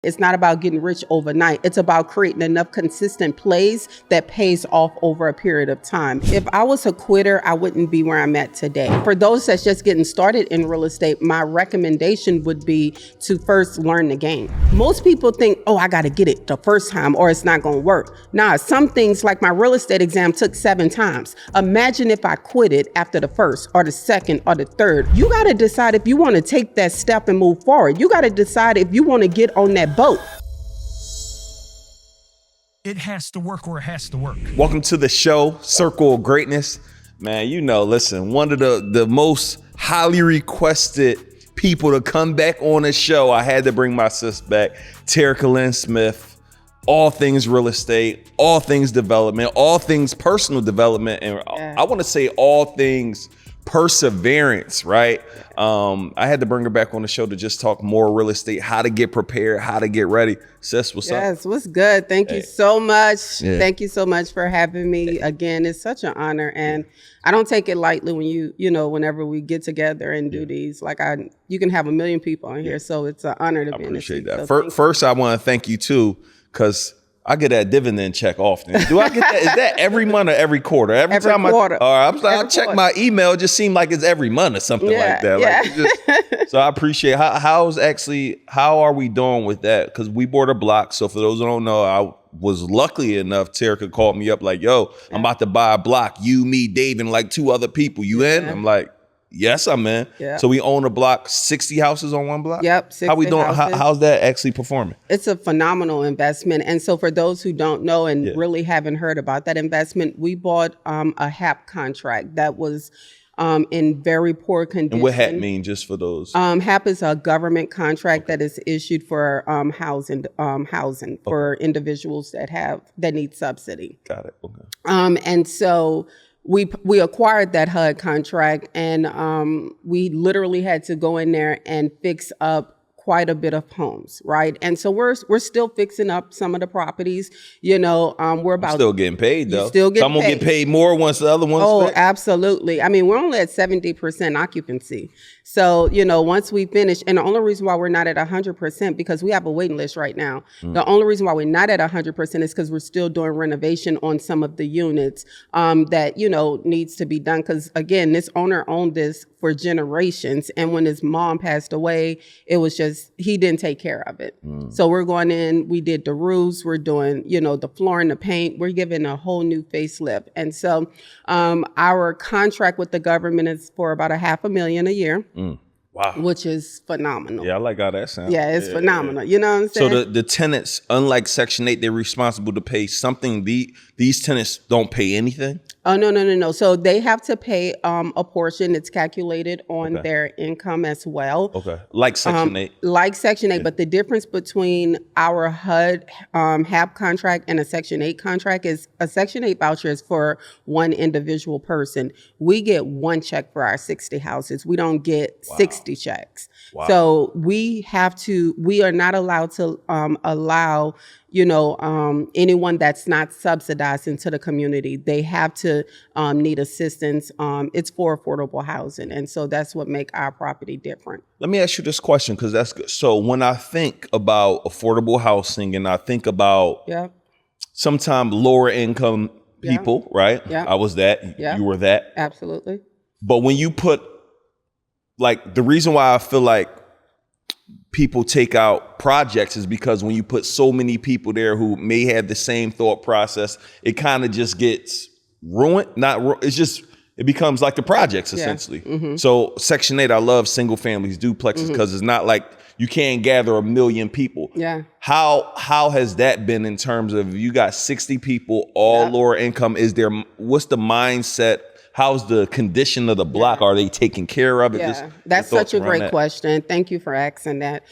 It's not about getting rich overnight. It's about creating enough consistent plays that pays off over a period of time. If I was a quitter, I wouldn't be where I'm at today. For those that's just getting started in real estate, my recommendation would be to first learn the game. Most people think, oh, I got to get it the first time or it's not going to work. Nah, some things like my real estate exam took 7 times. Imagine if I quit it after the first or the second or the third. You got to decide if you want to take that step and move forward. You got to decide if you want to get on that boat. It has to work or it has to work. Welcome to the show, Circle of Greatness. Man, listen, one of the most highly requested people to come back on the show, I had to bring my sis back, Terrica Lynn Smith. All things real estate, all things development, all things personal development, and I want to say all things perseverance, right? I had to bring her back on the show to just talk more real estate, how to get prepared, how to get ready. Sis, what's up? Yes, what's good? Thank you so much. Yeah. Thank you so much for having me again. It's such an honor, and I don't take it lightly when whenever we get together and do these. Like you can have 1 million people on here, so it's an honor to be in this. I appreciate that. So first, I want to thank you too, because I get that dividend check often. Do I get that? Is that every month or every quarter? Every time quarter. I check my email. It just seemed like it's every month or something like that. Yeah. So I appreciate how are we doing with that? Because we bought a block. So for those who don't know, I was lucky enough, Terrica called me up like, yo, I'm about to buy a block. You, me, Dave, and like 2 other people. You in? I'm like, yes, I'm in. Yeah. So we own a block, 60 houses on one block? Yep, 60 How we doing? houses. How's that actually performing? It's a phenomenal investment. And so for those who don't know and really haven't heard about that investment, we bought a HAP contract that was in very poor condition. And what HAP mean, just for those? HAP is a government contract that is issued for housing for individuals that need subsidy. Got it. Okay. And so we acquired that HUD contract, and we literally had to go in there and fix up quite a bit of homes, right? And so we're still fixing up some of the properties. We're still getting paid though. Still getting Some will get paid more once the other ones. Oh, absolutely. I mean, we're only at 70% occupancy. So, once we finish, and the only reason why we're not at 100%, because we have a waiting list right now. The only reason why we're not at 100% is because we're still doing renovation on some of the units that, needs to be done. Because again, this owner owned this for generations. And when his mom passed away, it was just, he didn't take care of it. So we're going in, we did the roofs, we're doing, the flooring, the paint, we're giving a whole new facelift. And so our contract with the government is for about $500,000 a year. Wow. Which is phenomenal. Yeah, I like how that sounds. Yeah, it's phenomenal. You know what I'm saying? So the tenants, unlike Section 8, they're responsible to pay something. These tenants don't pay anything? Oh, no. So they have to pay a portion. It's calculated on their income as well. Okay. Like Section 8? Like Section 8. But the difference between our HUD HAP contract and a Section 8 contract is a Section 8 voucher is for one individual person. We get 1 check for our 60 houses. We don't get 60 checks. Wow. So we are not allowed to allow anyone that's not subsidized into the community. They have to need assistance. It's for affordable housing. And so that's what make our property different. Let me ask you this question, because that's good. So when I think about affordable housing and I think about sometimes lower income people, right? Yeah. I was that. You were that. Absolutely. But when you put, like, the reason why I feel like people take out projects is because when you put so many people there who may have the same thought process, it kind of just gets ruined. It becomes like the projects essentially. Mm-hmm. So Section 8, I love single families, duplexes, because it's not like you can't gather 1 million people. Yeah. How has that been in terms of, you got 60 people, all lower income? What's the mindset? How's the condition of the block? Are they taking care of it? Yeah, that's such a great question. Thank you for asking that.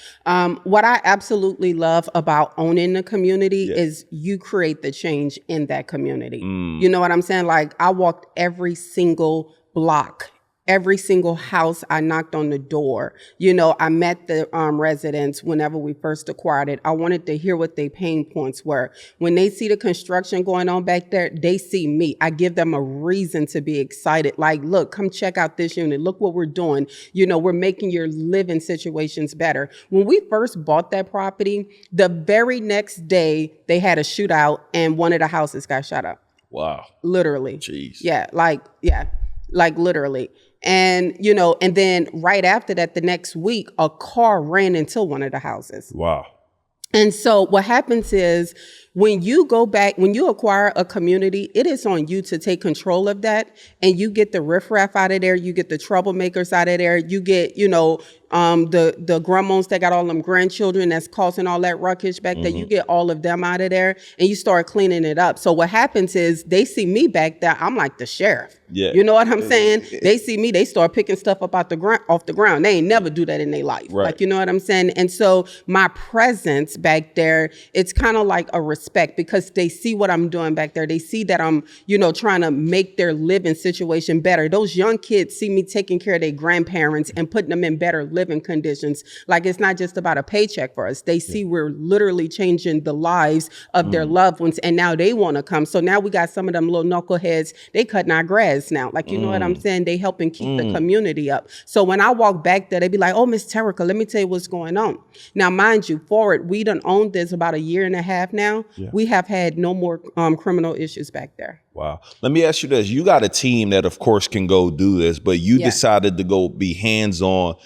What I absolutely love about owning the community is you create the change in that community. You know what I'm saying? Like, I walked every single block every single house I knocked on the door. I met the residents whenever we first acquired it. I wanted to hear what their pain points were. When they see the construction going on back there, they see me. I give them a reason to be excited. Like, look, come check out this unit. Look what we're doing. We're making your living situations better. When we first bought that property, the very next day they had a shootout and one of the houses got shot up. Wow. Literally. Jeez. Like literally. And, and then right after that, the next week, a car ran into one of the houses. Wow. And so what happens is when you acquire a community, it is on you to take control of that. And you get the riffraff out of there. You get the troublemakers out of there. You get, the grandmas that got all them grandchildren that's causing all that ruckus back there. You get all of them out of there and you start cleaning it up. So what happens is they see me back there. I'm like the sheriff. Yeah. You know what I'm saying? They see me, they start picking stuff up off the ground. They ain't never do that in their life. Right. Like, you know what I'm saying? And so my presence back there, it's kind of like a respect because they see what I'm doing back there. They see that I'm, trying to make their living situation better. Those young kids see me taking care of their grandparents and putting them in better living conditions. Like, it's not just about a paycheck for us. They see we're literally changing the lives of their loved ones, and now they want to come. So now we got some of them little knuckleheads, they cutting our grass now. Like, you know what I'm saying? They helping keep the community up. So when I walk back there, they be like, oh, Miss Terrica, let me tell you what's going on. Now, mind you, Forward, we done owned this about a year and a half now. Yeah. We have had no more criminal issues back there. Wow. Let me ask you this. You got a team that, of course, can go do this, but you decided to go be hands-on.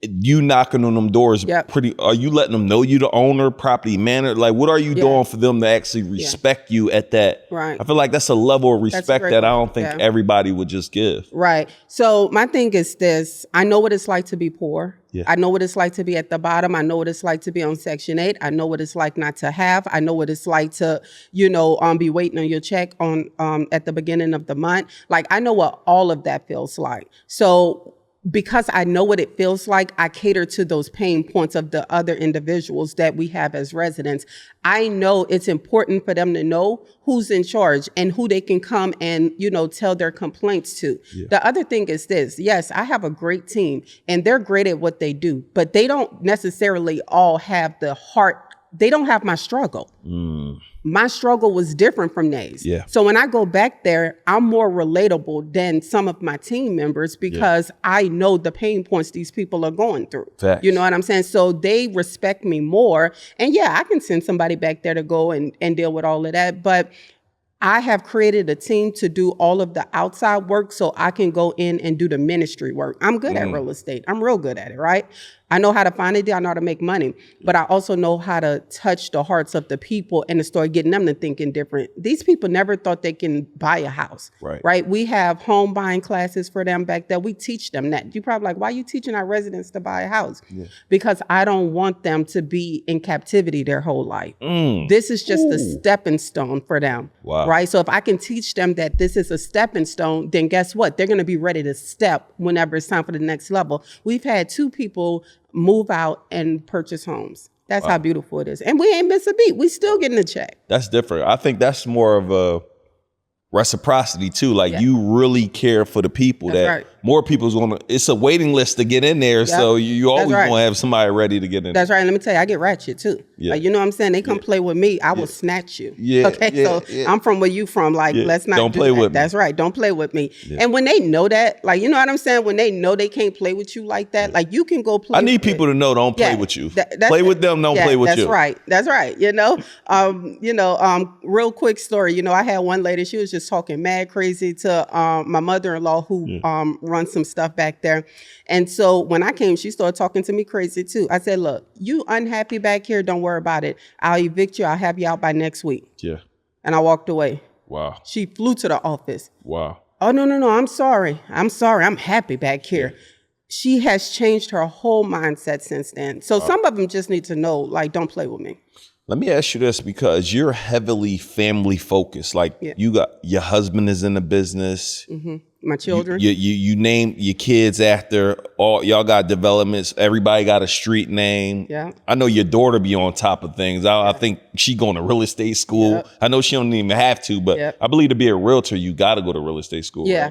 You knocking on them doors are you letting them know you the owner, property manager? Like, what are you doing for them to actually respect you at that? Right. I feel like that's a level of respect that I don't think everybody would just give. Right. So my thing is this. I know what it's like to be poor. Yeah. I know what it's like to be at the bottom. I know what it's like to be on Section 8. I know what it's like not to have. I know what it's like to, be waiting on your check on at the beginning of the month. Like, I know what all of that feels like. So because I know what it feels like, I cater to those pain points of the other individuals that we have as residents. I know it's important for them to know who's in charge and who they can come and, tell their complaints to. Yeah. The other thing is this. Yes, I have a great team and they're great at what they do, but they don't necessarily all have the heart. They don't have my struggle. My struggle was different from theirs. Yeah. So when I go back there, I'm more relatable than some of my team members because I know the pain points these people are going through. Facts. You know what I'm saying? So they respect me more. And I can send somebody back there to go and deal with all of that. But I have created a team to do all of the outside work so I can go in and do the ministry work. I'm good at real estate. I'm real good at it, right? I know how to find a deal. I know how to make money, but I also know how to touch the hearts of the people and to start getting them to thinking different. These people never thought they can buy a house, right? We have home buying classes for them back there. We teach them that. You probably like, why are you teaching our residents to buy a house? Yeah. Because I don't want them to be in captivity their whole life. This is just a stepping stone for them, right? So if I can teach them that this is a stepping stone, then guess what? They're going to be ready to step whenever it's time for the next level. We've had 2 people move out and purchase homes. That's how beautiful it is. And we ain't miss a beat. We still getting a check. That's different. I think that's more of a reciprocity too. Like you really care for the people more people's gonna, it's a waiting list to get in there. So you always gonna have somebody ready to get in. That's right. And let me tell you, I get ratchet too. Yeah. Like, you know what I'm saying? They come play with me, I will snatch you. Yeah. Okay. I'm from where you from. Like, let's not don't play with me. That's right. Don't play with me. Yeah. And when they know that, like, you know what I'm saying? When they know they can't play with you like that, like you can go play. I need people to know don't play with you. Play with them, don't play with you. That's right. That's right. Real quick story. I had one lady, she was just talking mad crazy to my mother-in-law who runs some stuff back there. And so when I came, she started talking to me crazy too. I said, look, you unhappy back here, don't worry about it. I'll evict you. I'll have you out by next week. Yeah. And I walked away. Wow. She flew to the office. Wow. Oh, no. I'm sorry. I'm happy back here. Yeah. She has changed her whole mindset since then. So some of them just need to know, like, don't play with me. Let me ask you this, because you're heavily family focused. Like you got your husband is in the business. Mm-hmm. My children. You name your kids after all. Y'all got developments. Everybody got a street name. Yeah. I know your daughter be on top of things. I think she going to real estate school. Yep. I know she don't even have to, but I believe to be a realtor, you got to go to real estate school. Yeah.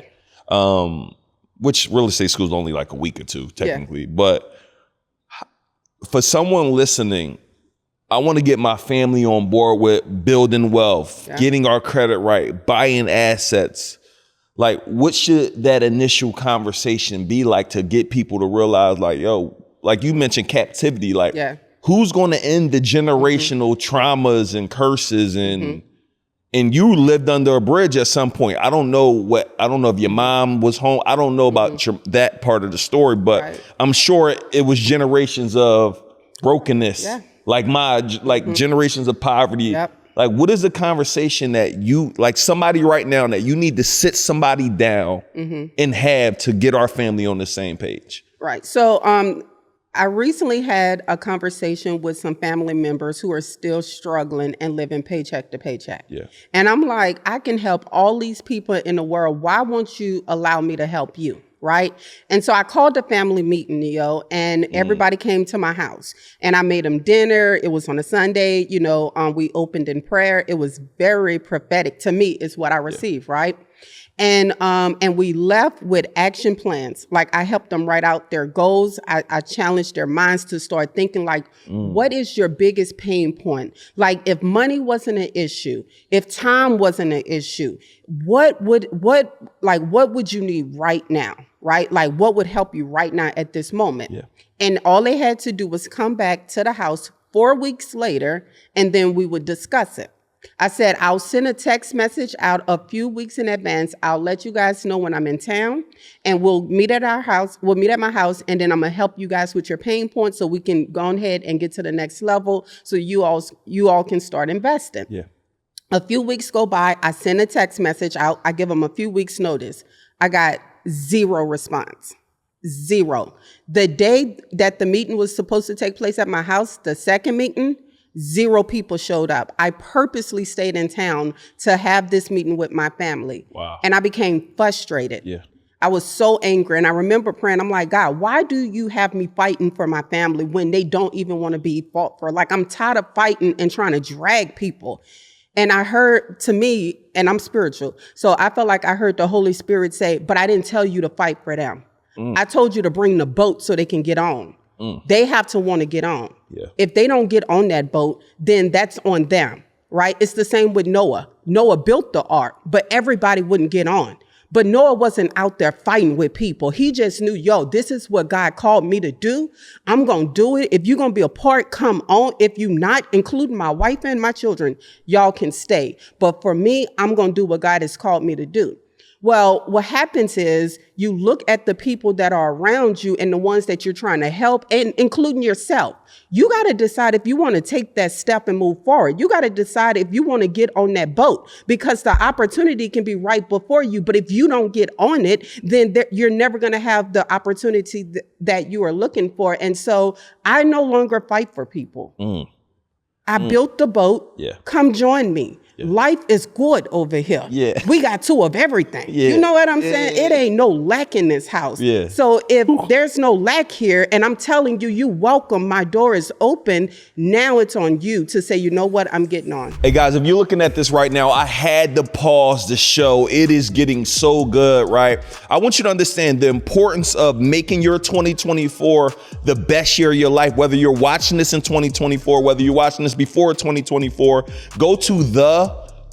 Right? which real estate school is only like a week or two technically, but for someone listening, I want to get my family on board with building wealth, getting our credit right, buying assets. Like, what should that initial conversation be like to get people to realize, like, yo, like you mentioned captivity, like who's going to end the generational traumas and curses and you lived under a bridge at some point. I don't know if your mom was home. I don't know about that part of the story, but I'm sure it was generations of brokenness, like generations of poverty. Like, what is the conversation that you, like somebody right now that you need to sit somebody down and have to get our family on the same page? Right. So, I recently had a conversation with some family members who are still struggling and living paycheck to paycheck. Yeah. And I'm like, I can help all these people in the world. Why won't you allow me to help you? Right. And so I called a family meeting, Neo, and everybody came to my house and I made them dinner. It was on a Sunday, we opened in prayer. It was very prophetic to me is what I received. Right. And we left with action plans. Like I helped them write out their goals. I challenged their minds to start thinking like, what is your biggest pain point? Like if money wasn't an issue, if time wasn't an issue, what would you need right now? Right? Like what would help you right now at this moment? Yeah. And all they had to do was come back to the house 4 weeks later, and then we would discuss it. I said, I'll send a text message out a few weeks in advance. I'll let you guys know when I'm in town and we'll meet at our house. We'll meet at my house and then I'm going to help you guys with your pain points so we can go ahead and get to the next level so you all can start investing. Yeah. A few weeks go by. I send a text message out. I give them a few weeks notice. I got 0 response. 0. The day that the meeting was supposed to take place at my house, the second meeting, 0 people showed up. I purposely stayed in town to have this meeting with my family. Wow. And I became frustrated. Yeah. I was so angry. And I remember praying, I'm like, God, why do you have me fighting for my family when they don't even want to be fought for? Like, I'm tired of fighting and trying to drag people. And I heard to me, and I'm spiritual, so I felt like I heard the Holy Spirit say, but I didn't tell you to fight for them. I told you to bring the boat so they can get on. They have to want to get on. Yeah. If they don't get on that boat, then that's on them, right? It's the same with Noah. Noah built the ark, but everybody wouldn't get on. But Noah wasn't out there fighting with people. He just knew, this is what God called me to do. I'm going to do it. If you're going to be a part, come on. If you're not, including my wife and my children, y'all can stay. But for me, I'm going to do what God has called me to do. Well, what happens is you look at the people that are around you and the ones that you're trying to help, and including yourself. You got to decide if you want to take that step and move forward. You got to decide if you want to get on that boat, because the opportunity can be right before you. But if you don't get on it, then you're never going to have the opportunity that you are looking for. And so I no longer fight for people. I built the boat. Yeah. Come join me. Yeah. Life is good over here. Yeah. We got 2 of everything. Yeah. You know what I'm saying? It ain't no lack in this house. Yeah. So if there's no lack here, and I'm telling you, you welcome, my door is open. Now it's on you to say, you know what, I'm getting on. Hey guys, if you're looking at this right now, I had to pause the show. It is getting so good, right? I want you to understand the importance of making your 2024 the best year of your life. Whether you're watching this in 2024, whether you're watching this before 2024, go to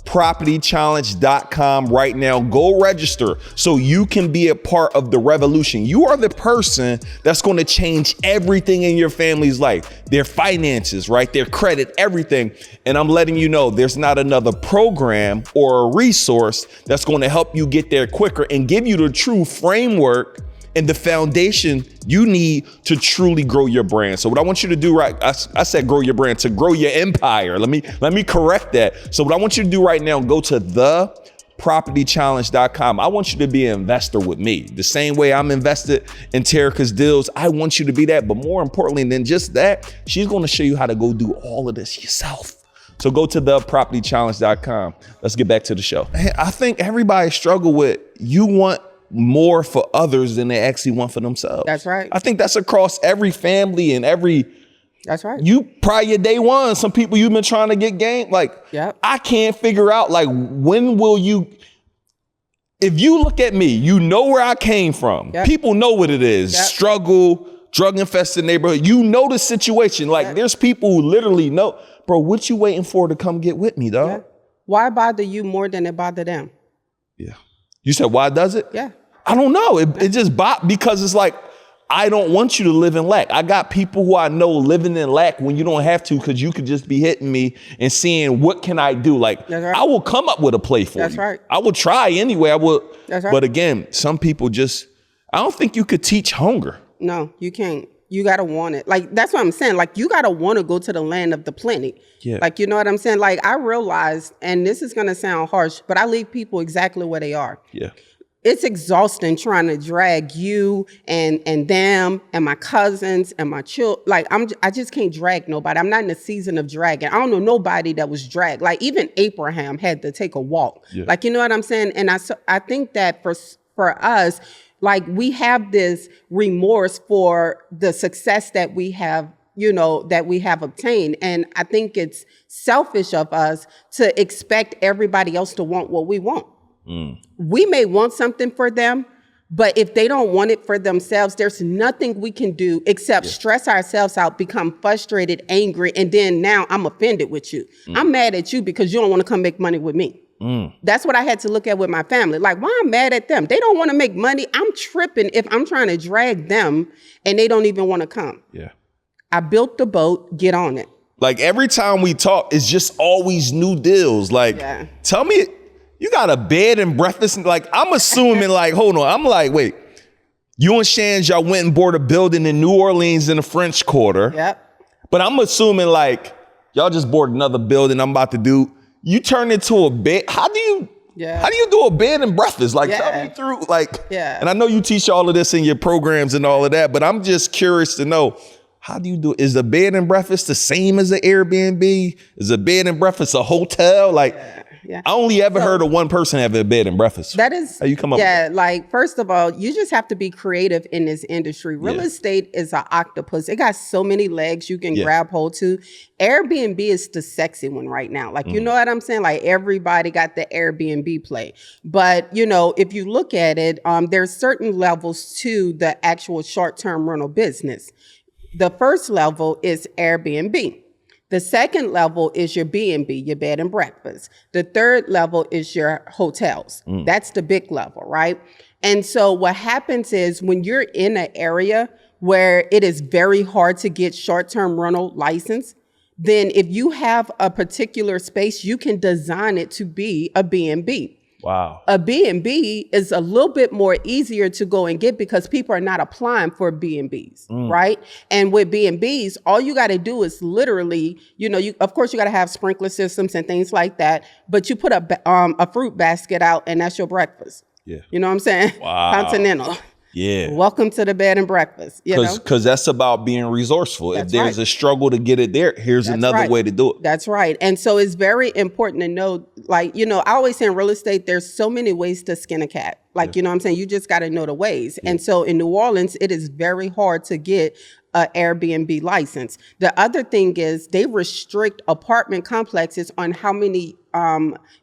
thepropertychallenge.com right now. Go register so you can be a part of the revolution. You are the person that's going to change everything in your family's life, their finances, right? Their credit, everything. And I'm letting you know there's not another program or a resource that's going to help you get there quicker and give you the true framework and the foundation you need to truly grow your brand. So what I want you to do, right? I said grow your brand, to grow your empire. Let me correct that. So what I want you to do right now, go to thepropertychallenge.com. I want you to be an investor with me. The same way I'm invested in Terrica's deals, I want you to be that. But more importantly than just that, she's going to show you how to go do all of this yourself. So go to thepropertychallenge.com. Let's get back to the show. I think everybody struggle with, you want more for others than they actually want for themselves. That's right. I think that's across every family and every. That's right. You probably your day one, some people you've been trying to get game. Like, I can't figure out, like, when will you, if you look at me, you know where I came from. Yep. People know what it is. Yep. Struggle, drug infested neighborhood. You know the situation. Like Yep. there's people who literally know, bro, what you waiting for to come get with me, dog? Yeah. Why bother you more than it bother them? Yeah. You said, why does it? Yeah. I don't know. It just because it's like, I don't want you to live in lack. I got people who I know living in lack when you don't have to, because you could just be hitting me and seeing what can I do. Like, That's right. I will come up with a play for That's you. right. I will try anyway. I will. That's right. But again, some people just, I don't think you could teach hunger. No, you can't. You got to want it. Like, that's what I'm saying. Like, you got to want to go to the land of the plenty. Yeah. Like, you know what I'm saying? Like, I realized, and this is going to sound harsh, but I leave people exactly where they are. Yeah. It's exhausting trying to drag you and them and my cousins and my children. Like, I just can't drag nobody. I'm not in a season of dragging. I don't know nobody that was dragged. Like, even Abraham had to take a walk. Yeah. Like, you know what I'm saying? And I think that for us, like, we have this remorse for the success that we have, you know, that we have obtained. And I think it's selfish of us to expect everybody else to want what we want. We may want something for them, but if they don't want it for themselves, there's nothing we can do except stress ourselves out, become frustrated, angry, and then now I'm offended with you. I'm mad at you because you don't want to come make money with me. That's what I had to look at with my family. Like, why I'm mad at them? They don't want to make money. I'm tripping if I'm trying to drag them and they don't even want to come. Yeah. I built the boat, get on it. Like every time we talk, it's just always new deals. Like, tell me, you got a bed and breakfast. Like, I'm assuming, like, hold on. I'm like, wait, you and Shans, y'all went and bought a building in New Orleans in the French Quarter. Yep. But I'm assuming, like, y'all just bought another building I'm about to do. You turn into a bed. How do you do a bed and breakfast? Like, tell me through, like, and I know you teach all of this in your programs and all of that, but I'm just curious to know, how do you do it? Is a bed and breakfast the same as an Airbnb? Is a bed and breakfast a hotel? Like, I only ever heard of one person have a bed and breakfast. That is, how you come up with that? Like, first of all, you just have to be creative in this industry. Real estate is an octopus. It got so many legs you can grab hold to. Airbnb is the sexy one right now. Like, you know what I'm saying? Like, everybody got the Airbnb play. But, you know, if you look at it, there's certain levels to the actual short-term rental business. The first level is Airbnb. The second level is your B&B, your bed and breakfast. The third level is your hotels. That's the big level, right? And so what happens is when you're in an area where it is very hard to get short-term rental license, then if you have a particular space, you can design it to be a B&B. Wow. A B&B is a little bit more easier to go and get because people are not applying for B&Bs, right? And with B&Bs, all you got to do is literally, you know, of course you got to have sprinkler systems and things like that, but you put a fruit basket out and that's your breakfast. Yeah. You know what I'm saying? Wow. Continental. Yeah. Welcome to the bed and breakfast. Because that's about being resourceful. That's if there's a struggle to get it there, here's another way to do it. That's right. And so it's very important to know, like, you know, I always say in real estate, there's so many ways to skin a cat. Like, you know what I'm saying? You just got to know the ways. And so in New Orleans, it is very hard to get an Airbnb license. The other thing is they restrict apartment complexes on how many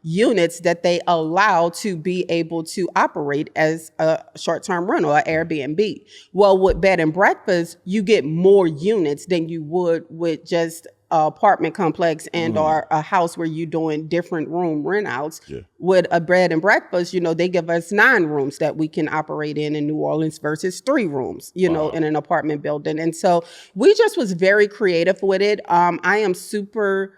units that they allow to be able to operate as a short-term rental, or Airbnb. Well, with bed and breakfast, you get more units than you would with just an apartment complex and or a house where you're doing different room rent outs. With a bed and breakfast, you know, they give us 9 rooms that we can operate in New Orleans versus 3 rooms, you know, in an apartment building. And so we just was very creative with it. I am super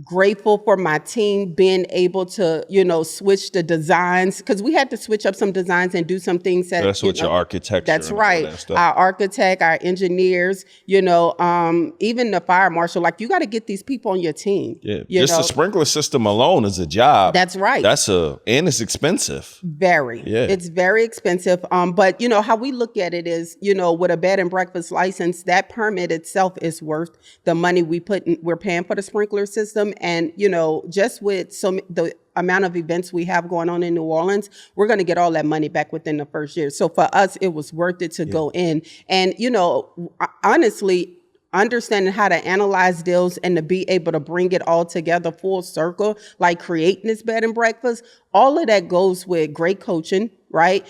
grateful for my team being able to, you know, switch the designs, because we had to switch up some designs and do some things that that's what your architecture. That's right. Our architect, our engineers, you know, even the fire marshal. Like, you got to get these people on your team. Yeah, just the sprinkler system alone is a job. That's right. And it's expensive. Very. Yeah, it's very expensive. But you know how we look at it is, you know, with a bed and breakfast license, that permit itself is worth the money we're paying for the sprinkler system. And, you know, just with the amount of events we have going on in New Orleans, we're going to get all that money back within the first year. So for us, it was worth it to go in. And, you know, honestly, understanding how to analyze deals and to be able to bring it all together full circle, like creating this bed and breakfast, all of that goes with great coaching, right?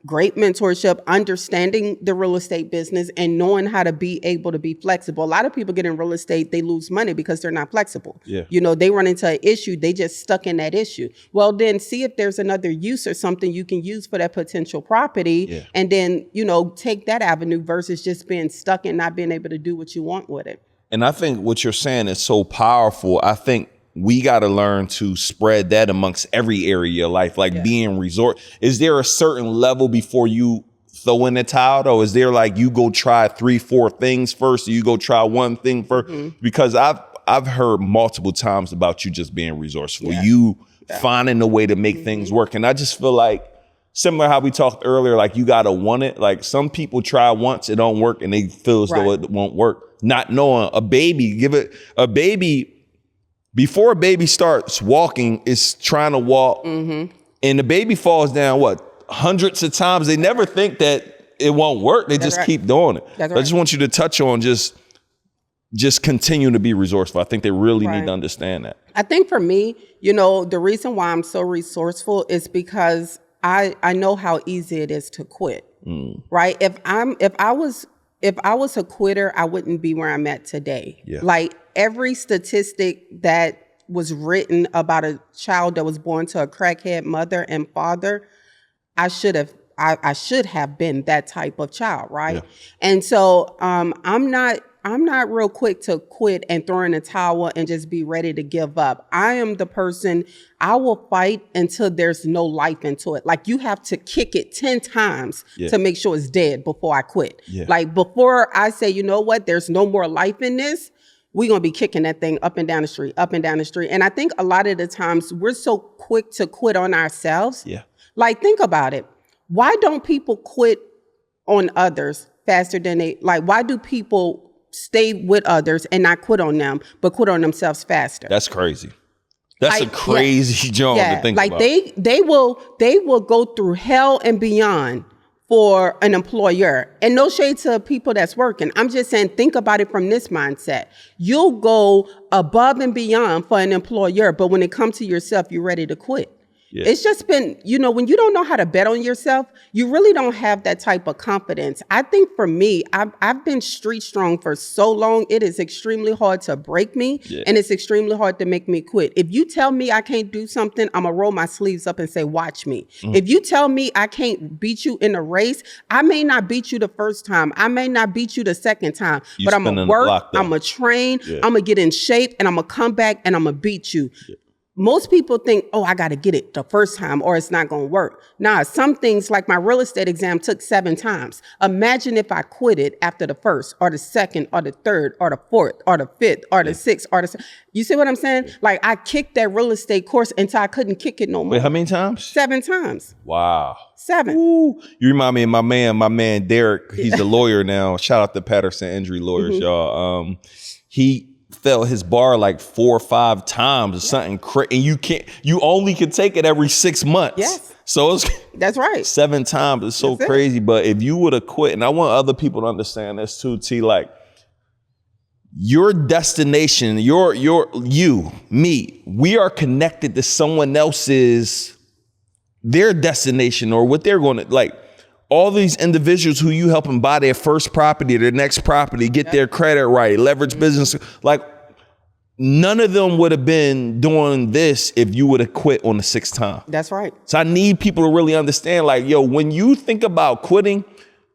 Great mentorship, understanding the real estate business, and knowing how to be able to be flexible. A lot of people get in real estate, they lose money because they're not flexible. Yeah. You know, they run into an issue, they just stuck in that issue. Well, then see if there's another use or something you can use for that potential property, and then, you know, take that avenue versus just being stuck and not being able to do what you want with it. And I think what you're saying is so powerful. I think we got to learn to spread that amongst every area of your life, like being resort. Is there a certain level before you throw in the towel, though? Is there like you go try 3-4 things first, or you go try one thing first? Because I've heard multiple times about you just being resourceful, you finding a way to make things work. And I just feel like, similar how we talked earlier, like you got to want it. Like some people try once, it don't work, and they feel as though it won't work. Not knowing a baby, before a baby starts walking, is trying to walk, and the baby falls down, hundreds of times. They never think that it won't work. They just keep doing it. I just want you to touch on just continue to be resourceful. I think they really need to understand that. I think for me, you know, the reason why I'm so resourceful is because I know how easy it is to quit, right? If I was a quitter, I wouldn't be where I'm at today. Yeah. Like every statistic that was written about a child that was born to a crackhead mother and father, I should have been that type of child, right? Yeah. And so I'm not real quick to quit and throw in a towel and just be ready to give up. I am the person, I will fight until there's no life into it. Like you have to kick it 10 times to make sure it's dead before I quit. Yeah. Like before I say, you know what, there's no more life in this, we're going to be kicking that thing up and down the street, up and down the street. And I think a lot of the times we're so quick to quit on ourselves. Yeah. Like think about it. Why don't people quit on others faster than why do people stay with others and not quit on them, but quit on themselves faster? That's crazy. That's a crazy job to think about. Like they will go through hell and beyond for an employer. And no shade to people that's working. I'm just saying, think about it from this mindset. You'll go above and beyond for an employer, but when it comes to yourself, you're ready to quit. Yeah. It's just been, you know, when you don't know how to bet on yourself, you really don't have that type of confidence. I think for me, I've been street strong for so long. It is extremely hard to break me, and it's extremely hard to make me quit. If you tell me I can't do something, I'm going to roll my sleeves up and say, watch me. If you tell me I can't beat you in a race, I may not beat you the first time. I may not beat you the second time, but I'm going to work, I'm going to train, I'm going to get in shape, and I'm going to come back and I'm going to beat you. Most people think, oh, I got to get it the first time or it's not going to work. Nah, some things like my real estate exam took 7 times. Imagine if I quit it after the first or the second or the third or the fourth or the fifth or the sixth or the... You see what I'm saying? Like I kicked that real estate course until I couldn't kick it no more. Wait, how many times? 7 times. Wow. 7. Ooh. You remind me of my man Derek. He's a lawyer now. Shout out to Patterson Injury Lawyers, y'all. He fell his bar like 4 or 5 times or something and you only can take it every 6 months. Yes. So that's right. 7 times. It's so crazy. But if you would have quit, and I want other people to understand this too, T, like your destination, me, we are connected to someone else's, their destination or what they're going to like. All these individuals who you helping buy their first property, their next property, get their credit right, leverage business, like none of them would have been doing this if you would have quit on the 6th time. That's right. So I need people to really understand, like, yo, when you think about quitting,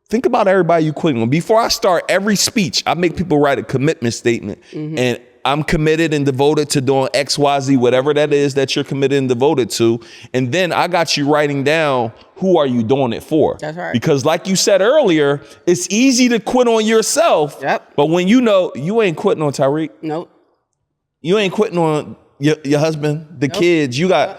think about everybody you quitting on. Before I start every speech, I make people write a commitment statement, and I'm committed and devoted to doing X, Y, Z, whatever that is that you're committed and devoted to. And then I got you writing down, who are you doing it for? That's right. Because like you said earlier, it's easy to quit on yourself. Yep. But when you know you ain't quitting on Tyreek. Nope. You ain't quitting on your husband, the kids. You got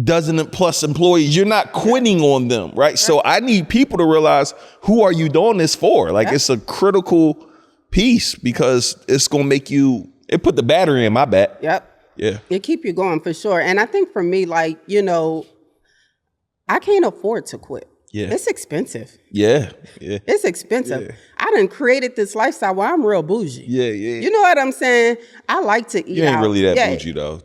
dozen plus employees. You're not quitting on them, right? So I need people to realize, who are you doing this for? Like it's a critical piece because it's going to make you... It put the battery in my back. Yep. Yeah. It keep you going for sure. And I think for me, like, you know, I can't afford to quit. Yeah. It's expensive. Yeah. It's expensive. Yeah. I done created this lifestyle where I'm real bougie. Yeah. You know what I'm saying? I like to eat You ain't out. really that Yeah. bougie though.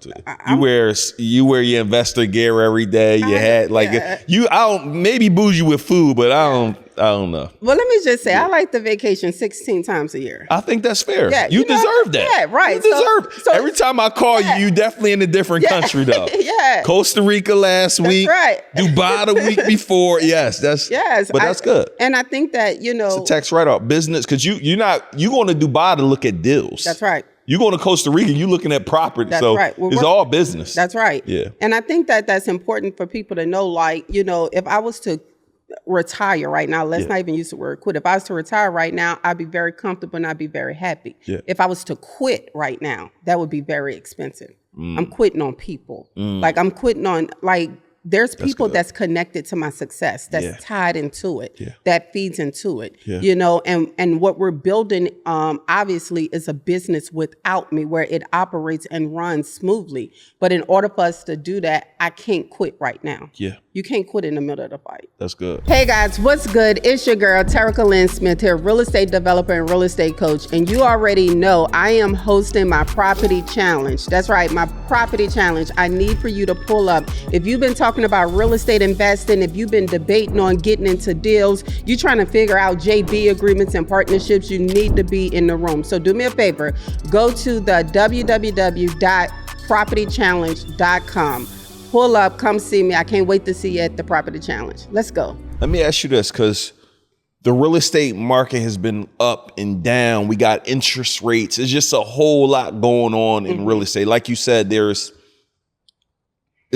You wear your investor gear every day. You had I don't maybe bougie with food, but I don't know. Well, let me just say, I like the vacation 16 times a year. I think that's fair. Yeah, you deserve that. Yeah, right. You deserve. So every time I call you definitely in a different country though. Yeah. Costa Rica last week. Right. Dubai the week before. Yes. But that's good. And I think that it's a tax write-off business because you going to Dubai to look at deals. That's right. You going to Costa Rica, you looking at property. That's so right. It's all business. That's right. Yeah. And I think that that's important for people to know, like, if I was to retire right now, let's not even use the word quit. If I was to retire right now, I'd be very comfortable and I'd be very happy. Yeah. If I was to quit right now, that would be very expensive. I'm quitting on people. Like I'm quitting on there's people that's connected to my success, that's tied into it, that feeds into it, and what we're building obviously is a business without me where it operates and runs smoothly. But in order for us to do that, I can't quit right now. Yeah. You can't quit in the middle of the fight. That's good. Hey guys, what's good? It's your girl, Terrica Lynn Smith here, real estate developer and real estate coach. And you already know I am hosting my property challenge. That's right, my property challenge. I need for you to pull up. If you've been talking about real estate investing, if you've been debating on getting into deals, you're trying to figure out JV agreements and partnerships, you need to be in the room. So do me a favor, go to the www.propertychallenge.com. Pull up, come see me. I can't wait to see you at the property challenge. Let's go. Let me ask you this, because the real estate market has been up and down. We got interest rates. It's just a whole lot going on in real estate. Like you said, it's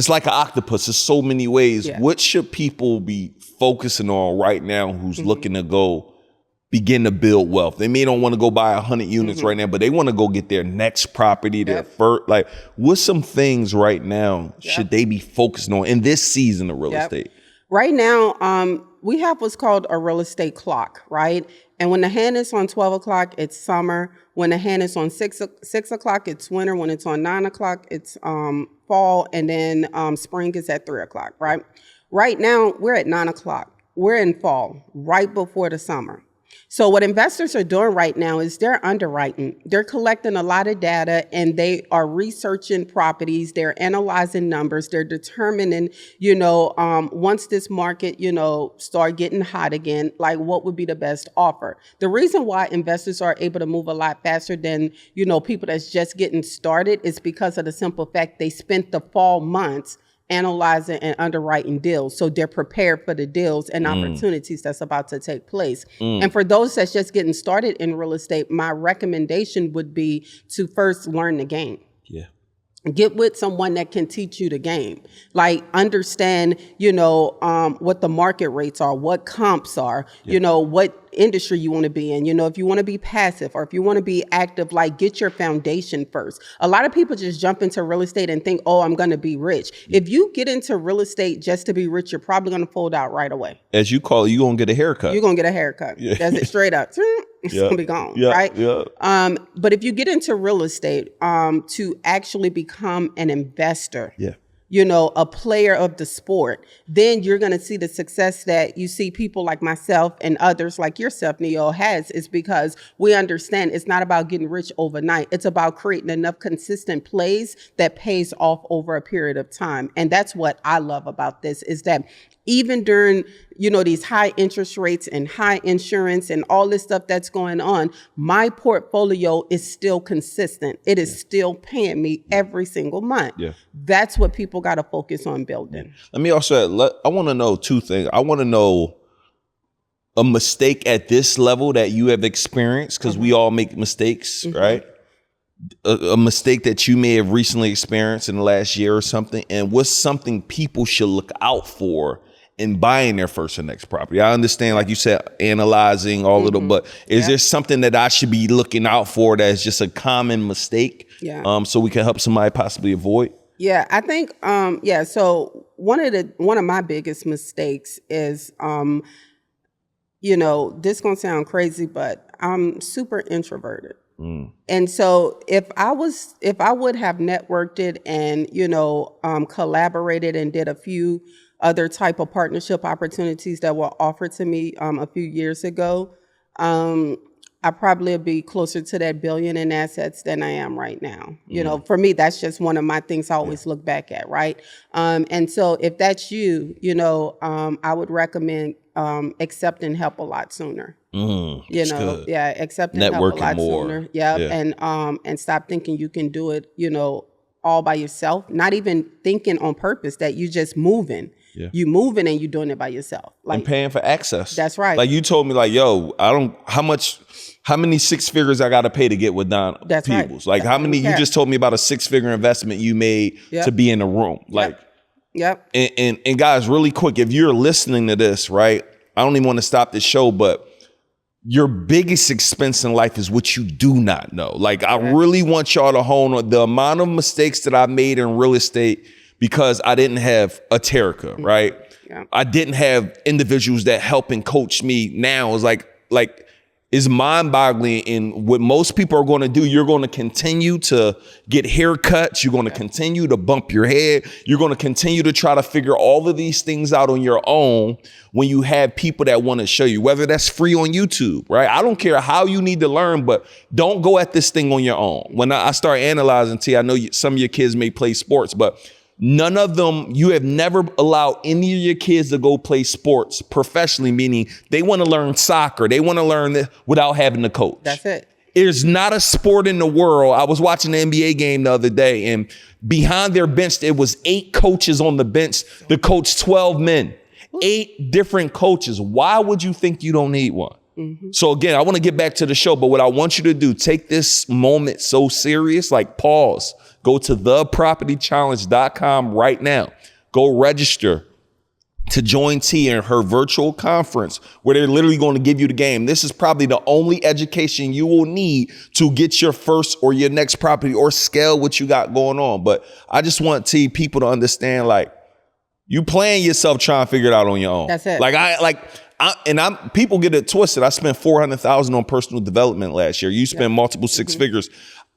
like an octopus. There's so many ways. Yeah. What should people be focusing on right now who's looking to begin to build wealth? They may don't want to go buy 100 units right now, but they want to go get their next property, their first. What's some things right now should they be focusing on in this season of real estate? Right now, we have what's called a real estate clock, right? And when the hand is on 12 o'clock, it's summer. When the hand is on 6 o'clock, it's winter. When it's on 9 o'clock, it's fall. And then spring is at 3 o'clock, right? Right now, we're at 9 o'clock. We're in fall, right before the summer. So what investors are doing right now is they're underwriting. They're collecting a lot of data and they are researching properties. They're analyzing numbers. They're determining, once this market, start getting hot again, like what would be the best offer. The reason why investors are able to move a lot faster than, people that's just getting started is because of the simple fact they spent the fall months analyzing and underwriting deals. So they're prepared for the deals and opportunities that's about to take place. And for those that's just getting started in real estate, my recommendation would be to first learn the game. Yeah. Get with someone that can teach you the game. Like understand, what the market rates are, what comps are, what industry you want to be in. If you want to be passive or if you want to be active, get your foundation first. A lot of people just jump into real estate and think, oh, I'm going to be rich. If you get into real estate just to be rich, you're probably going to fold out right away. As you call it, you're going to get a haircut. You're going to get a haircut. Yeah. That's it, straight up. It's going to be gone, right? Yeah. But if you get into real estate to actually become an investor, a player of the sport, then you're going to see the success that you see people like myself and others like yourself, Neo, has, is because we understand it's not about getting rich overnight. It's about creating enough consistent plays that pays off over a period of time. And that's what I love about this, is that even during, these high interest rates and high insurance and all this stuff that's going on, my portfolio is still consistent. It is still paying me every single month. Yeah. That's what people got to focus on building. Let me also, I want to know two things. I want to know a mistake at this level that you have experienced, because we all make mistakes, right? A mistake that you may have recently experienced in the last year or something, and what's something people should look out for in buying their first or next property. I understand, like you said, analyzing all of them, but is there something that I should be looking out for that's just a common mistake? So we can help somebody possibly avoid? Yeah, I think, so one of my biggest mistakes is, this gonna sound crazy, but I'm super introverted. And so if I would have networked it and, collaborated and did a few other type of partnership opportunities that were offered to me a few years ago, I probably would be closer to that billion in assets than I am right now. You know, for me, that's just one of my things I always look back at, right? And so if that's you, you know, I would recommend accepting help a lot sooner. You know, good. accepting help a Networking lot more. sooner. Yeah. And stop thinking you can do it, you know, all by yourself. Not even thinking on purpose that you just moving. Yeah. You moving and you doing it by yourself. And paying for access. That's right. Like you told me, like, yo, how many six figures I got to pay to get with Don That's right. Peebles? Like, That's how many? what we You care. just told me about a 6-figure investment you made to be in the room. Like, Yep. and guys, really quick, if you're listening to this, right? I don't even want to stop the show, but your biggest expense in life is what you do not know. Like, I really want y'all to hone on the amount of mistakes that I made in real estate because I didn't have a Terrica, right? Yeah. I didn't have individuals that help and coach me now. Is like is mind-boggling. And what most people are going to do, you're going to continue to get haircuts. You're going to continue to bump your head. You're going to continue to try to figure all of these things out on your own when you have people that want to show you, whether that's free on YouTube, right? I don't care how you need to learn, but don't go at this thing on your own. When I start analyzing, T, I know some of your kids may play sports, but none of them, you have never allowed any of your kids to go play sports professionally, meaning they want to learn soccer. They want to learn this without having a coach. That's it. There's not a sport in the world. I was watching the NBA game the other day, and behind their bench, it was 8 coaches on the bench to coach 12 men. 8 different coaches. Why would you think you don't need one? So again, I want to get back to the show, but what I want you to do, take this moment so serious, like pause. Go to thepropertychallenge.com right now. Go register to join T in her virtual conference where they're literally going to give you the game. This is probably the only education you will need to get your first or your next property or scale what you got going on. But I just want people to understand, like, you playing yourself trying to figure it out on your own. That's it. People get it twisted. I spent $400,000 on personal development last year. You spend multiple 6 figures.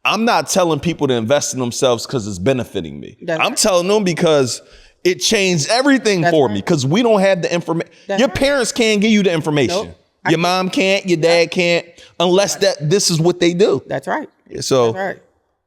I'm not telling people to invest in themselves because it's benefiting me. I'm telling them because it changed everything for me because we don't have the information. Your parents can't give you the information. Nope. Your mom can't, your dad can't, unless this is what they do. That's right. So That's right.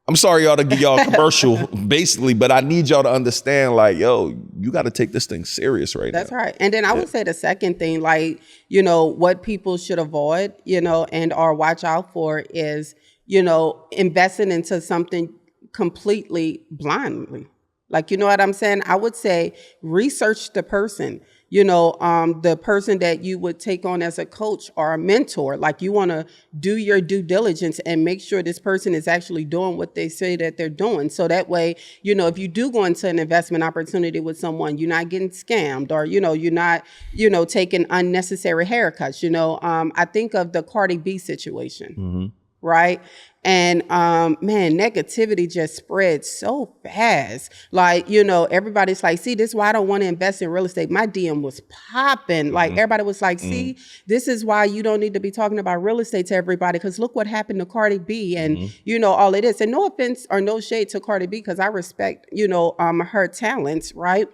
I'm sorry y'all to give y'all a commercial basically, but I need y'all to understand, like, yo, you got to take this thing serious right now. That's right. And then I would say the second thing, like, you know, what people should avoid, you know, and or watch out for is, you know, investing into something completely blindly. Like, you know what I'm saying? I would say research the person, you know, the person that you would take on as a coach or a mentor. Like, you want to do your due diligence and make sure this person is actually doing what they say that they're doing. So that way, you know, if you do go into an investment opportunity with someone, you're not getting scammed or, you know, you're not, you know, taking unnecessary haircuts. You know, I think of the Cardi B situation. Right. And man, negativity just spreads so fast. Like, you know, everybody's like, see, this is why I don't want to invest in real estate. My DM was popping. Like, everybody was like, see, this is why you don't need to be talking about real estate to everybody, because look what happened to Cardi B and, you know, all it is. And no offense or no shade to Cardi B, because I respect, you know, her talents. Right.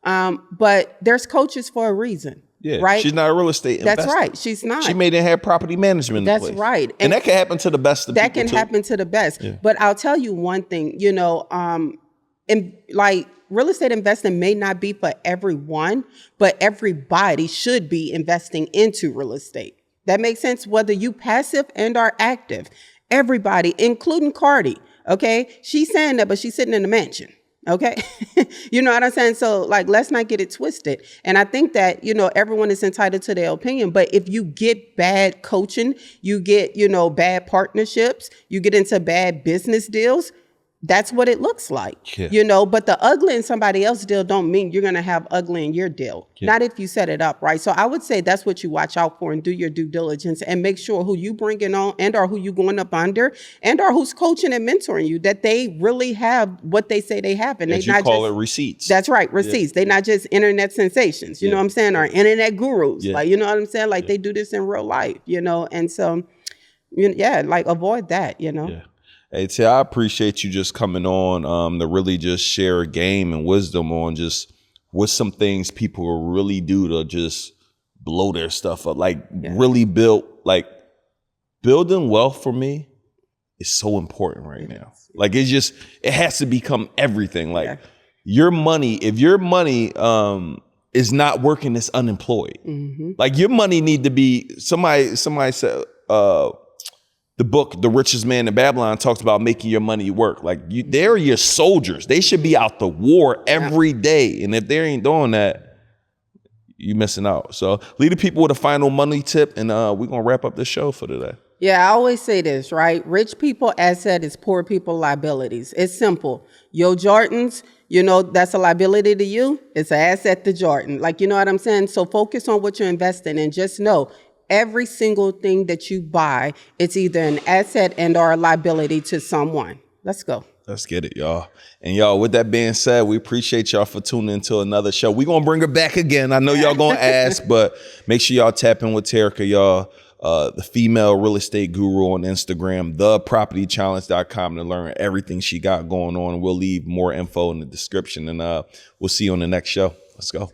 But there's coaches for a reason. Yeah, right. She's not a real estate investor. That's right. She's not. She may have property management. That's in place. right. And that can happen to the best of that people can too. happen to the best. But I'll tell you one thing, you know, and like real estate investing may not be for everyone, but everybody should be investing into real estate. That makes sense, whether you passive and are active. Everybody, including Cardi, okay? She's saying that, but she's sitting in the mansion. Okay. You know what I'm saying? So like, let's not get it twisted. And I think that, you know, everyone is entitled to their opinion, but if you get bad coaching, you get, you know, bad partnerships, you get into bad business deals, that's what it looks like, you know, but the ugly in somebody else's deal don't mean you're going to have ugly in your deal. Not if you set it up right. So I would say that's what you watch out for and do your due diligence and make sure who you bringing on and or who you going up under and or who's coaching and mentoring you, that they really have what they say they have. And As they you not call just, it receipts. That's right. Receipts. They're not just internet sensations, you know what I'm saying? Or internet gurus. Like, you know what I'm saying? Like they do this in real life, you know? And so, like avoid that, you know? Hey, T, I appreciate you just coming on to really just share a game and wisdom on just what's some things people will really do to just blow their stuff up? Like really build, like building wealth for me is so important right now. Like it has to become everything. Like your money, if your money is not working, it's unemployed. Like your money need to be, somebody said, the book, The Richest Man in Babylon, talks about making your money work. Like they're your soldiers. They should be out the war every day. And if they ain't doing that, you missing out. So lead the people with a final money tip, and we're going to wrap up the show for today. Yeah, I always say this, right? Rich people asset is poor people liabilities. It's simple. Your Jordans, you know, that's a liability to you. It's an asset to Jordan. Like, you know what I'm saying? So focus on what you're investing in. Just know every single thing that you buy, it's either an asset and or a liability to someone. Let's go. Let's get it, y'all. And y'all, with that being said, we appreciate y'all for tuning into another show. We're going to bring her back again. I know y'all going to ask, but make sure y'all tap in with Terrica, y'all. The female real estate guru on Instagram, thepropertychallenge.com to learn everything she got going on. We'll leave more info in the description, and we'll see you on the next show. Let's go.